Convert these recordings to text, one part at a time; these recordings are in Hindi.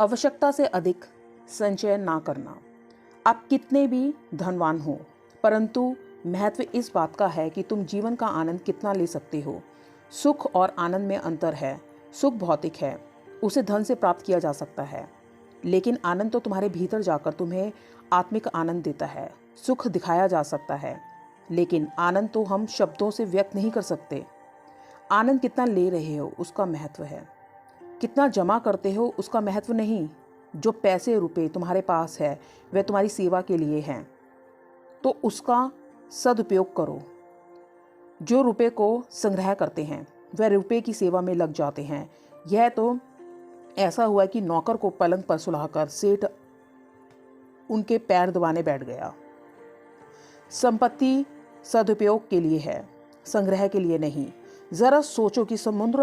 आवश्यकता से अधिक संचय ना करना। आप कितने भी धनवान हो, परंतु महत्व इस बात का है कि तुम जीवन का आनंद कितना ले सकते हो। सुख और आनंद में अंतर है। सुख भौतिक है, उसे धन से प्राप्त किया जा सकता है, लेकिन आनंद तो तुम्हारे भीतर जाकर तुम्हें आत्मिक आनंद देता है। सुख दिखाया जा सकता है, लेकिन आनंद तो हम शब्दों से व्यक्त नहीं कर सकते। आनंद कितना ले रहे हो उसका महत्व है, कितना जमा करते हो उसका महत्व नहीं। जो पैसे रुपए तुम्हारे पास है वह तुम्हारी सेवा के लिए हैं, तो उसका सदुपयोग करो। जो रुपए को संग्रह करते हैं वह रुपए की सेवा में लग जाते हैं। यह तो ऐसा हुआ कि नौकर को पलंग पर सुलाकर सेठ उनके पैर दबाने बैठ गया। संपत्ति सदुपयोग के लिए है, संग्रह के लिए नहीं। जरा सोचो कि समुद्र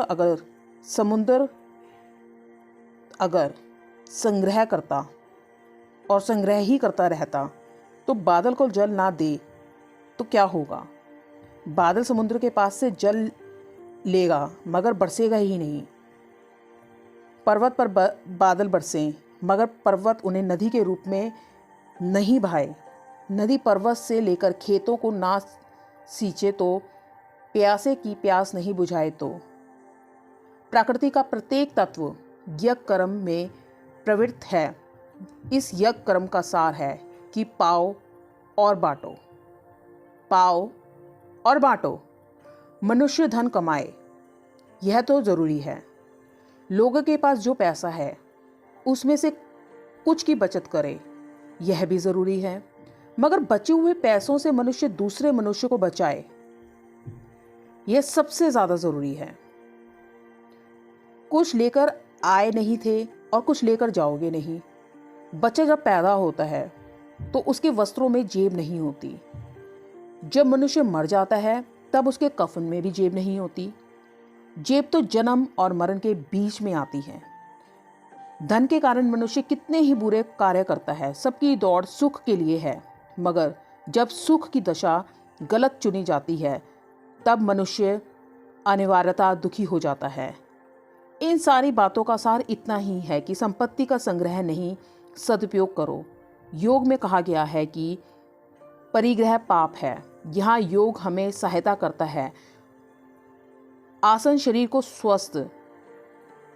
अगर संग्रह करता और संग्रह ही करता रहता तो बादल को जल ना दे तो क्या होगा। बादल समुद्र के पास से जल लेगा मगर बरसेगा ही नहीं। पर्वत पर बादल बरसें मगर पर्वत उन्हें नदी के रूप में नहीं बहाए। नदी पर्वत से लेकर खेतों को ना सींचे तो प्यासे की प्यास नहीं बुझाए तो। प्रकृति का प्रत्येक तत्व यज्ञ कर्म में प्रवृत्त है। इस यज्ञ कर्म का सार है कि पाओ और बांटो, पाओ और बांटो। मनुष्य धन कमाए, यह तो जरूरी है। लोगों के पास जो पैसा है उसमें से कुछ की बचत करे, यह भी जरूरी है। मगर बचे हुए पैसों से मनुष्य दूसरे मनुष्य को बचाए, यह सबसे ज्यादा जरूरी है। कुछ लेकर आए नहीं थे और कुछ लेकर जाओगे नहीं। बच्चा जब पैदा होता है तो उसके वस्त्रों में जेब नहीं होती। जब मनुष्य मर जाता है तब उसके कफन में भी जेब नहीं होती। जेब तो जन्म और मरण के बीच में आती है। धन के कारण मनुष्य कितने ही बुरे कार्य करता है। सबकी दौड़ सुख के लिए है, मगर जब सुख की दशा गलत चुनी जाती है तब मनुष्य अनिवार्यता दुखी हो जाता है। इन सारी बातों का सार इतना ही है कि संपत्ति का संग्रह नहीं, सदुपयोग करो। योग में कहा गया है कि परिग्रह पाप है। यहाँ योग हमें सहायता करता है। आसन शरीर को स्वस्थ,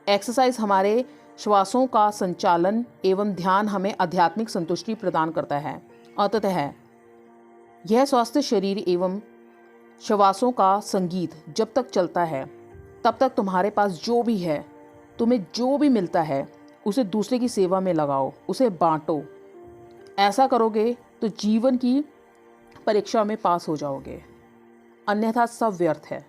एक्सरसाइज हमारे श्वासों का संचालन एवं ध्यान हमें आध्यात्मिक संतुष्टि प्रदान करता है। अंततः यह स्वस्थ शरीर एवं श्वासों का संगीत जब तक चलता है तब तक तुम्हारे पास जो भी है, तुम्हें जो भी मिलता है, उसे दूसरे की सेवा में लगाओ, उसे बांटो। ऐसा करोगे तो जीवन की परीक्षा में पास हो जाओगे, अन्यथा सब व्यर्थ है।